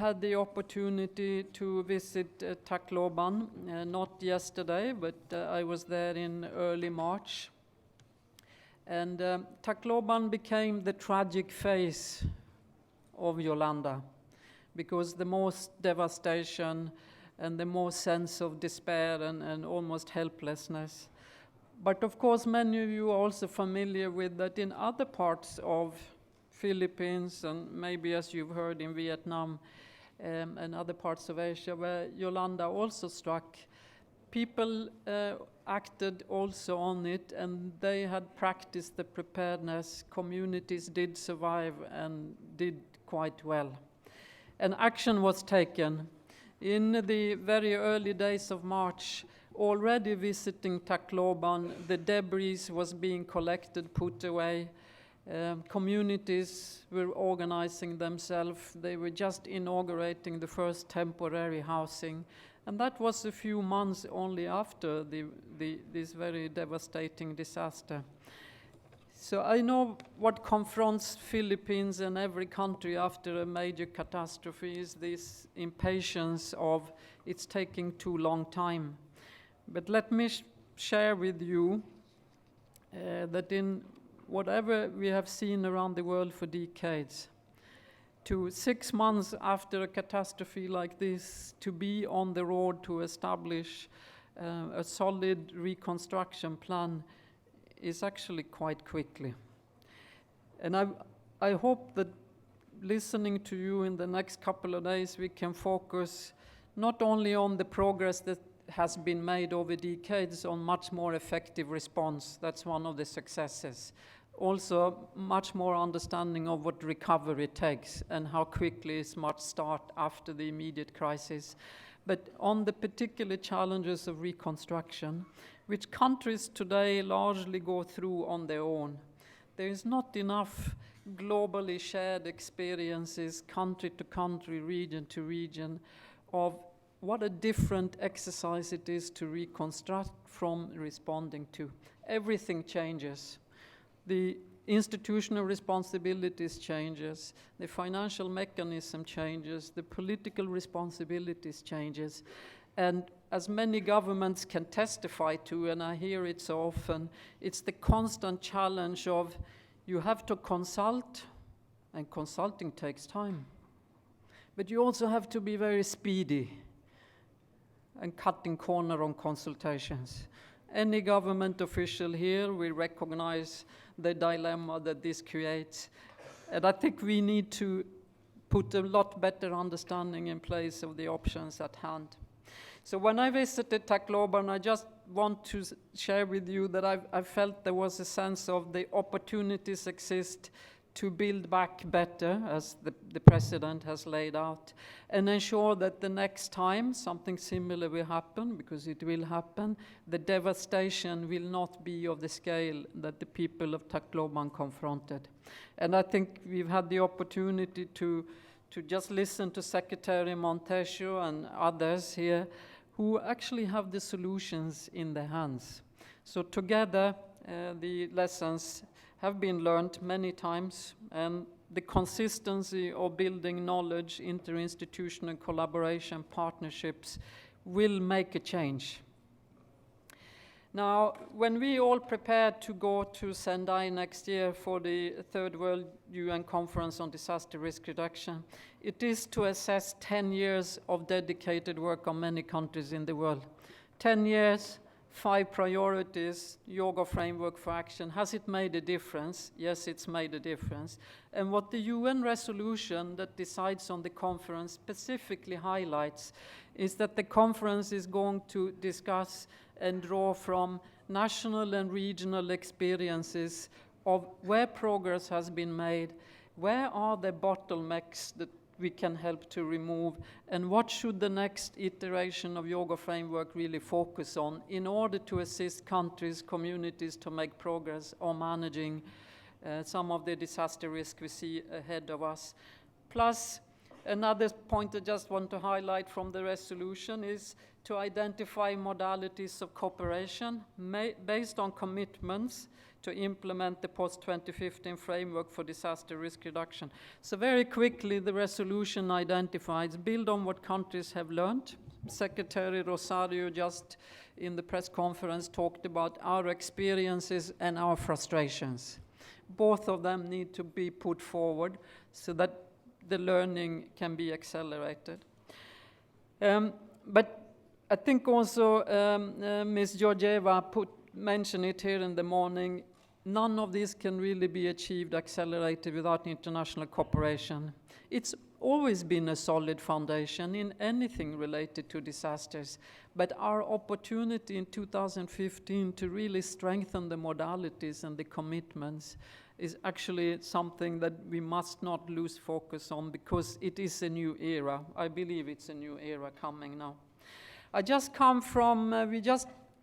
had the opportunity to visit Tacloban, not yesterday, but I was there in early March. And Tacloban became the tragic face of Yolanda, because the most devastation and the most sense of despair and almost helplessness. But of course, many of you are also familiar with that in other parts of Philippines, and maybe as you've heard in Vietnam and other parts of Asia where Yolanda also struck, people acted also on it, and they had practiced the preparedness. Communities did survive and did quite well. And action was taken. In the very early days of March, already visiting Tacloban, the debris was being collected, put away. Communities were organizing themselves. They were just inaugurating the first temporary housing. And that was a few months only after this very devastating disaster. So I know what confronts Philippines and every country after a major catastrophe is this impatience of it's taking too long time. But let me share with you that in whatever we have seen around the world for decades, to 6 months after a catastrophe like this, to be on the road to establish a solid reconstruction plan is actually quite quickly. And I hope that listening to you in the next couple of days, we can focus not only on the progress that has been made over decades on much more effective response. That's one of the successes. Also, much more understanding of what recovery takes and how quickly it must start after the immediate crisis. But on the particular challenges of reconstruction, which countries today largely go through on their own. There is not enough globally shared experiences, country to country, region to region, of what a different exercise it is to reconstruct from responding to. Everything changes. The institutional responsibilities changes, the financial mechanism changes, the political responsibilities changes, and as many governments can testify to, and I hear it so often, it's the constant challenge of you have to consult, and consulting takes time. But you also have to be very speedy and cutting corner on consultations. Any government official here will recognize the dilemma that this creates. And I think we need to put a lot better understanding in place of the options at hand. So when I visited Tacloban, I just want to share with you that I felt there was a sense of the opportunities exist to build back better, as the President has laid out, and ensure that the next time something similar will happen, because it will happen, the devastation will not be of the scale that the people of Tacloban confronted. And I think we've had the opportunity to just listen to Secretary Montesio and others here who actually have the solutions in their hands. So together, the lessons have been learned many times, and the consistency of building knowledge, interinstitutional collaboration, partnerships will make a change. Now, when we all prepare to go to Sendai next year for the Third World UN Conference on Disaster Risk Reduction, it is to assess 10 years of dedicated work on many countries in the world. 10 years, 5 priorities, yoga framework for action. Has it made a difference? Yes, it's made a difference. And what the UN resolution that decides on the conference specifically highlights is that the conference is going to discuss and draw from national and regional experiences of where progress has been made, where are the bottlenecks that we can help to remove, and what should the next iteration of yoga framework really focus on in order to assist countries, communities to make progress on managing some of the disaster risk we see ahead of us. Plus, Another point I just want to highlight from the resolution is to identify modalities of cooperation based on commitments to implement the post-2015 framework for disaster risk reduction. So very quickly, the resolution identifies, build on what countries have learned. Secretary Rosario just in the press conference talked about our experiences and our frustrations. Both of them need to be put forward so that the learning can be accelerated. But I think also Ms. Georgieva mentioned it here in the morning, none of this can really be achieved, accelerated without international cooperation. It's always been a solid foundation in anything related to disasters, but our opportunity in 2015 to really strengthen the modalities and the commitments is actually something that we must not lose focus on, because it is a new era. I believe it's a new era coming now. I just come from,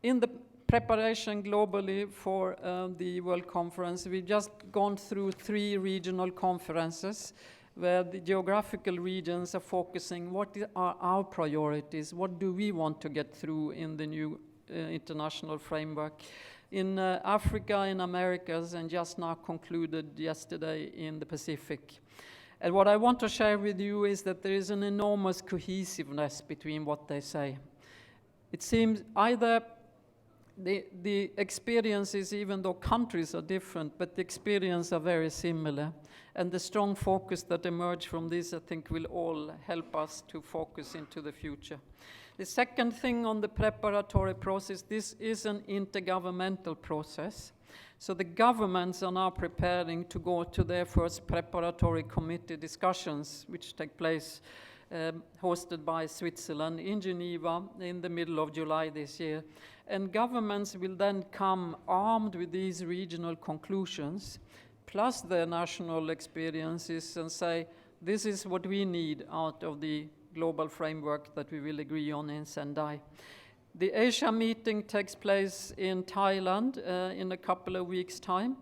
in the preparation globally for the World Conference, we've just gone through 3 regional conferences where the geographical regions are focusing what are our priorities, what do we want to get through in the new international framework. In Africa, in Americas, and just now concluded yesterday in the Pacific. And what I want to share with you is that there is an enormous cohesiveness between what they say. It seems either the experiences, even though countries are different, but the experiences are very similar. And the strong focus that emerged from this, I think, will all help us to focus into the future. The second thing on the preparatory process, this is an intergovernmental process. So the governments are now preparing to go to their first preparatory committee discussions, which take place hosted by Switzerland in Geneva in the middle of July this year. And governments will then come armed with these regional conclusions, plus their national experiences, and say, this is what we need out of the global framework that we will agree on in Sendai. The Asia meeting takes place in Thailand in a couple of weeks' time.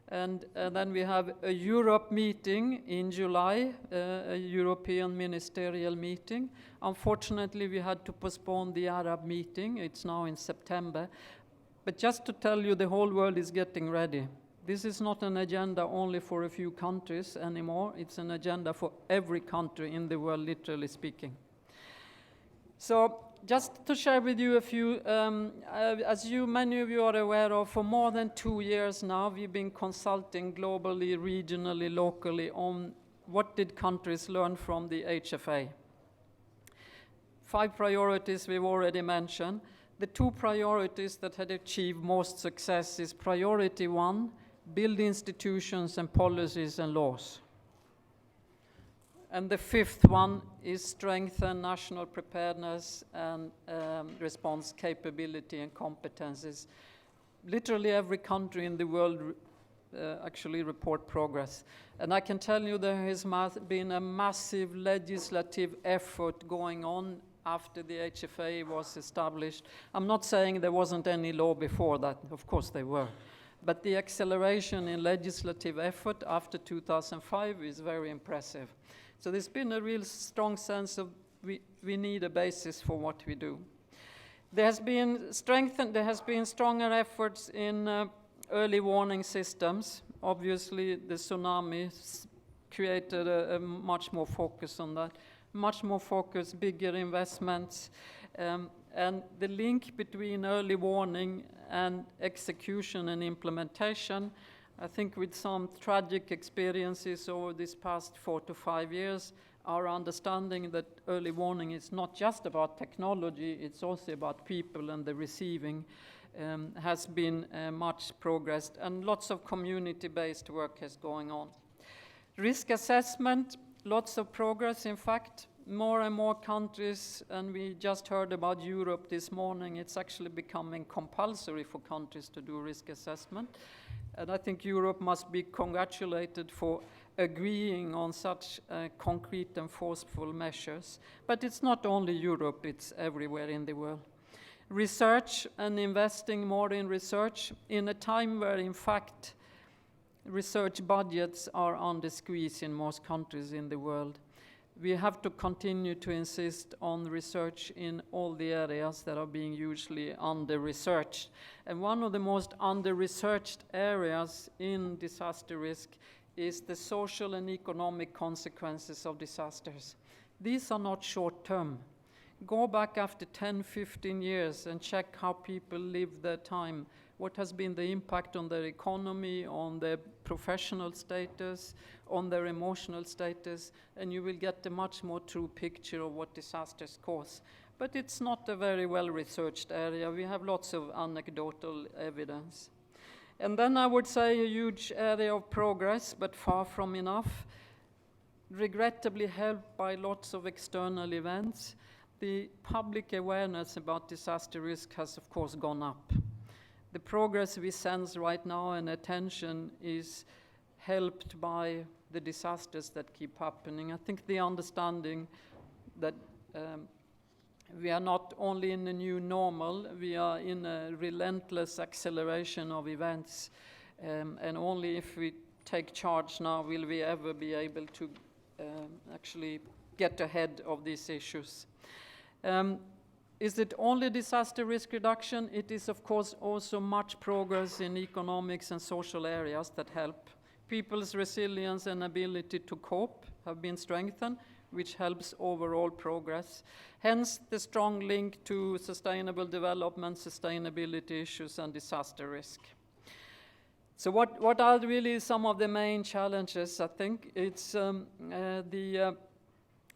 And then we have a Europe meeting in July, a European ministerial meeting. Unfortunately, we had to postpone the Arab meeting. It's now in September. But just to tell you, the whole world is getting ready. This is not an agenda only for a few countries anymore. It's an agenda for every country in the world, literally speaking. So just to share with you a few, as many of you are aware of, for more than 2 years now, we've been consulting globally, regionally, locally on what did countries learn from the HFA. 5 priorities we've already mentioned. The 2 priorities that had achieved most success is priority 1, build institutions and policies and laws. And the 5th one is strengthen national preparedness and response capability and competencies. Literally every country in the world actually report progress. And I can tell you there has been a massive legislative effort going on after the HFA was established. I'm not saying there wasn't any law before that, of course there were. But the acceleration in legislative effort after 2005 is very impressive. So there's been a real strong sense of we need a basis for what we do. There has been stronger efforts in early warning systems. Obviously, the tsunami created a much more focus on that. Much more focus, bigger investments, and the link between early warning and execution and implementation. I think with some tragic experiences over this past 4 to 5 years, our understanding that early warning is not just about technology, it's also about people and the receiving has been much progressed, and lots of community-based work is going on. Risk assessment, lots of progress, in fact. More and more countries, and we just heard about Europe this morning, it's actually becoming compulsory for countries to do risk assessment. And I think Europe must be congratulated for agreeing on such concrete and forceful measures. But it's not only Europe, it's everywhere in the world. Research and investing more in research in a time where, in fact, research budgets are under squeeze in most countries in the world. we have to continue to insist on research in all the areas that are being usually under-researched. And one of the most under-researched areas in disaster risk is the social and economic consequences of disasters. These are not short-term. Go back after 10, 15 years and check how people live their time. What has been the impact on their economy, on their professional status, on their emotional status, and you will get a much more true picture of what disasters cause. But it's not a very well-researched area. We have lots of anecdotal evidence. And then I would say a huge area of progress, but far from enough, regrettably helped by lots of external events. The public awareness about disaster risk has, of course, gone up. The progress we sense right now and attention is helped by the disasters that keep happening. I think the understanding that we are not only in a new normal, we are in a relentless acceleration of events. And only if we take charge now will we ever be able to actually get ahead of these issues. Is it only disaster risk reduction? It is, of course, also much progress in economics and social areas that help. People's resilience and ability to cope have been strengthened, which helps overall progress. Hence, the strong link to sustainable development, sustainability issues, and disaster risk. So what are really some of the main challenges? I think it's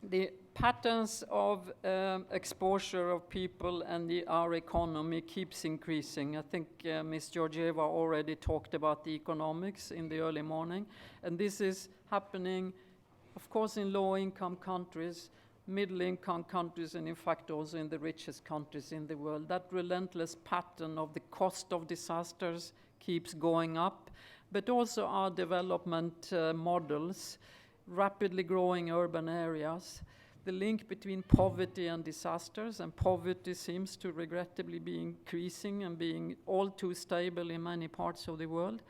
the patterns of exposure of people and our economy keeps increasing. I think Ms. Georgieva already talked about the economics in the early morning, and this is happening, of course, in low-income countries, middle-income countries, and in fact also in the richest countries in the world. That relentless pattern of the cost of disasters keeps going up, but also our development models, rapidly growing urban areas, the link between poverty and disasters, and poverty seems to regrettably be increasing and being all too stable in many parts of the world.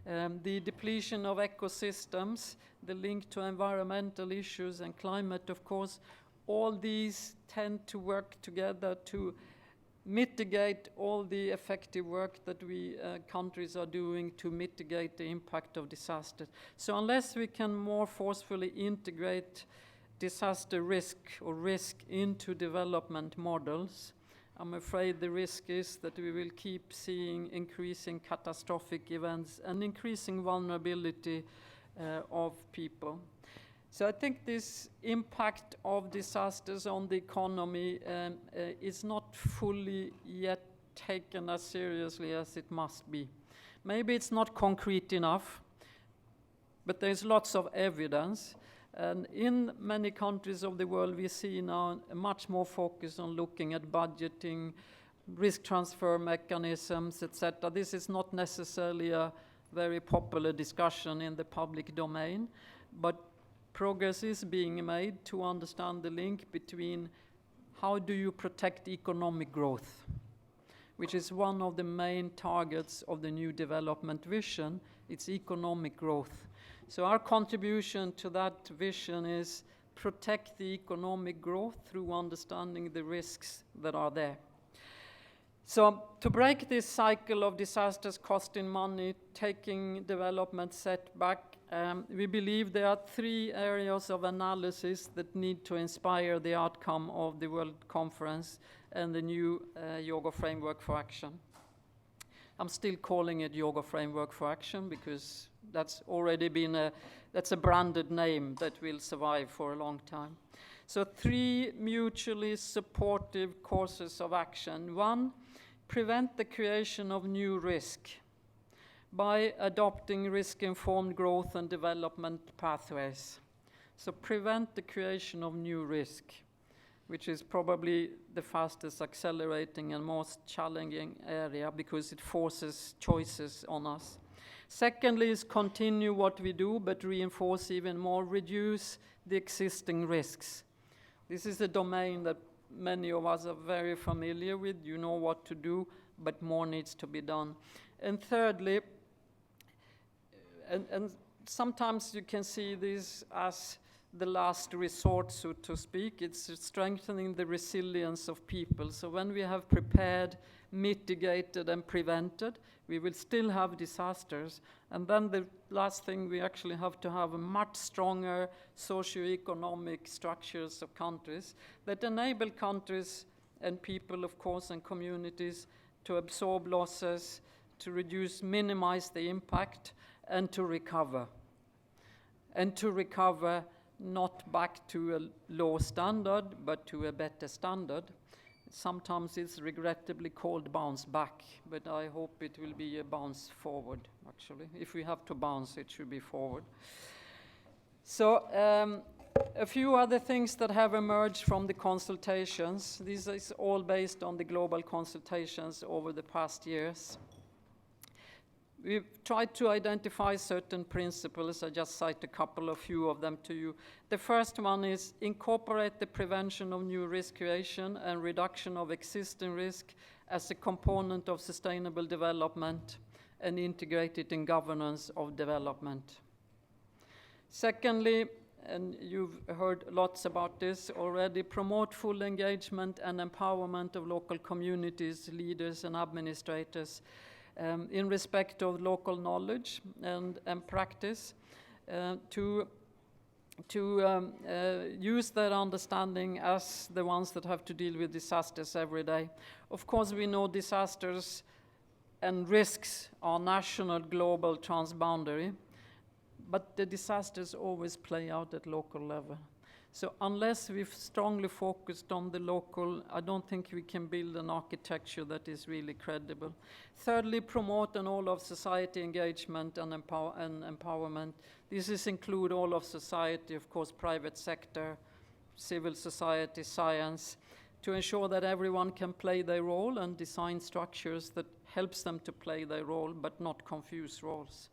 The depletion of ecosystems, the link to environmental issues and climate, of course, all these tend to work together to mitigate all the effective work that we countries are doing to mitigate the impact of disaster. So unless we can more forcefully integrate disaster risk or risk into development models, I'm afraid the risk is that we will keep seeing increasing catastrophic events and increasing vulnerability of people. So I think this impact of disasters on the economy is not fully yet taken as seriously as it must be. Maybe it's not concrete enough, but there's lots of evidence. And in many countries of the world, we see now a much more focus on looking at budgeting, risk transfer mechanisms, etc. This is not necessarily a very popular discussion in the public domain, but progress is being made to understand the link between how do you protect economic growth, which is one of the main targets of the new development vision. It's economic growth. So our contribution to that vision is protect the economic growth through understanding the risks that are there. So to break this cycle of disasters costing money, taking development setback, we believe there are 3 areas of analysis that need to inspire the outcome of the World Conference and the new Yoga Framework for Action. I'm still calling it Yoga Framework for Action because that's already been that's a branded name that will survive for a long time. So 3 mutually supportive courses of action. 1, prevent the creation of new risk by adopting risk-informed growth and development pathways. So prevent the creation of new risk, which is probably the fastest accelerating and most challenging area because it forces choices on us. Secondly is continue what we do, but reinforce even more, reduce the existing risks. This is a domain that many of us are very familiar with. You know what to do, but more needs to be done. And thirdly, and sometimes you can see this as the last resort, so to speak. It's strengthening the resilience of people. So when we have prepared, mitigated, and prevented, we will still have disasters. And then the last thing, we actually have to have a much stronger socio-economic structures of countries that enable countries and people, of course, and communities to absorb losses, to reduce, minimize the impact, and to recover. And to recover not back to a low standard, but to a better standard. Sometimes it's regrettably called bounce back, but I hope it will be a bounce forward, actually. If we have to bounce, it should be forward. So a few other things that have emerged from the consultations. This is all based on the global consultations over the past years. We've tried to identify certain principles. I just cite a few of them to you. The first one is incorporate the prevention of new risk creation and reduction of existing risk as a component of sustainable development and integrate it in governance of development. Secondly, and you've heard lots about this already, promote full engagement and empowerment of local communities, leaders, and administrators in respect of local knowledge and practice to use their understanding as the ones that have to deal with disasters every day. Of course, we know disasters and risks are national, global, transboundary, but the disasters always play out at local level. So unless we've strongly focused on the local, I don't think we can build an architecture that is really credible. Thirdly, promote an all-of-society engagement and empowerment. This include all of society, of course, private sector, civil society, science, to ensure that everyone can play their role and design structures that helps them to play their role, but not confuse roles.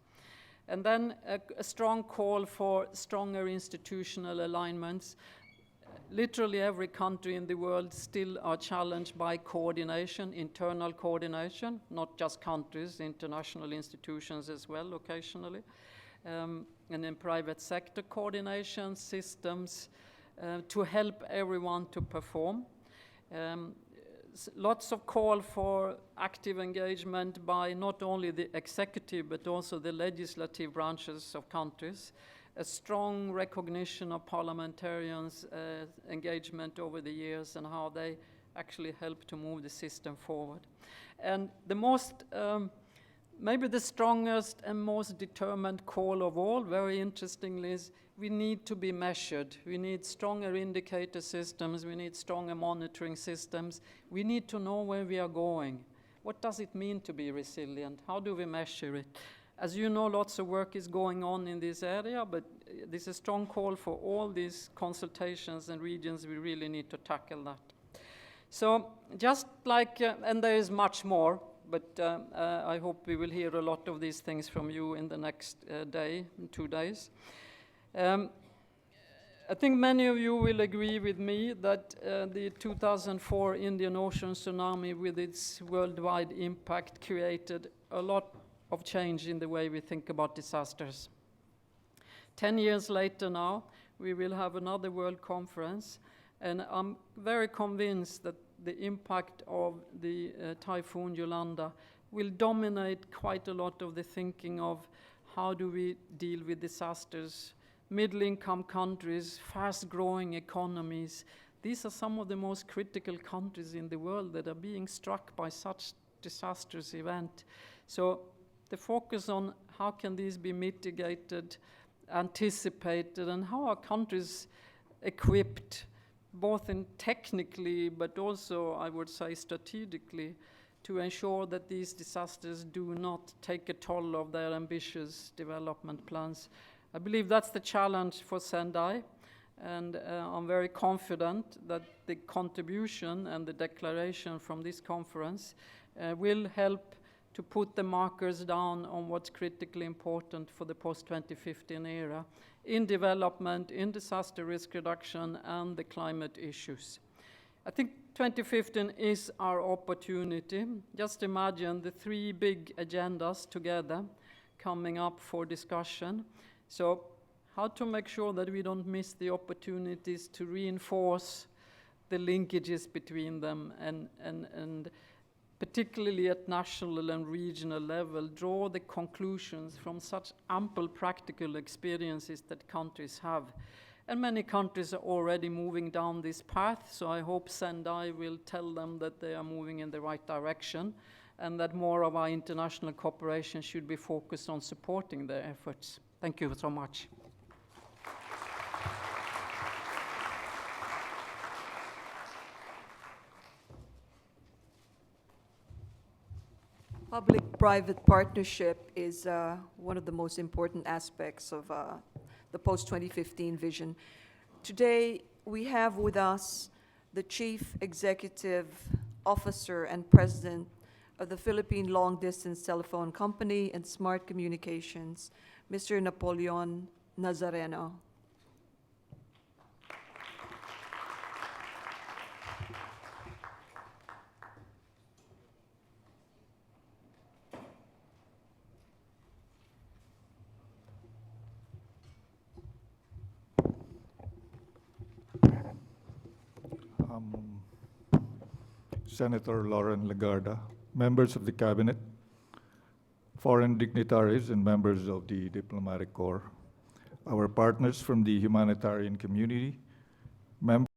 And then a strong call for stronger institutional alignments. Literally every country in the world still are challenged by coordination, internal coordination, not just countries, international institutions as well occasionally. And in private sector coordination systems to help everyone to perform. Lots of call for active engagement by not only the executive but also the legislative branches of countries. A strong recognition of parliamentarians' engagement over the years and how they actually help to move the system forward. And the most, maybe the strongest and most determined call of all, very interestingly, is we need to be measured. We need stronger indicator systems. We need stronger monitoring systems. We need to know where we are going. What does it mean to be resilient? How do we measure it? As you know, lots of work is going on in this area, but there's a strong call for all these consultations and regions. We really need to tackle that. So just like, and there is much more, but I hope we will hear a lot of these things from you in the next day, 2 days. I think many of you will agree with me that the 2004 Indian Ocean tsunami with its worldwide impact created a lot of change in the way we think about disasters. 10 years later now, we will have another World Conference, and I'm very convinced that the impact of the Typhoon Yolanda will dominate quite a lot of the thinking of how do we deal with disasters. Middle-income countries, fast-growing economies. These are some of the most critical countries in the world that are being struck by such disastrous event. So the focus on how can these be mitigated, anticipated, and how are countries equipped, both in technically, but also, I would say, strategically, to ensure that these disasters do not take a toll of their ambitious development plans. I believe that's the challenge for Sendai, and I'm very confident that the contribution and the declaration from this conference will help to put the markers down on what's critically important for the post-2015 era in development, in disaster risk reduction, and the climate issues. I think 2015 is our opportunity. Just imagine the 3 big agendas together coming up for discussion. So how to make sure that we don't miss the opportunities to reinforce the linkages between them and particularly at national and regional level, draw the conclusions from such ample practical experiences that countries have. And many countries are already moving down this path, so I hope Sendai will tell them that they are moving in the right direction and that more of our international cooperation should be focused on supporting their efforts. Thank you so much. Public-private partnership is one of the most important aspects of the post-2015 vision. Today, we have with us the Chief Executive Officer and President of the Philippine Long-Distance Telephone Company and Smart Communications, Mr. Napoleon Nazareno. Senator Lauren Legarda, members of the Cabinet, foreign dignitaries and members of the Diplomatic Corps, our partners from the humanitarian community, members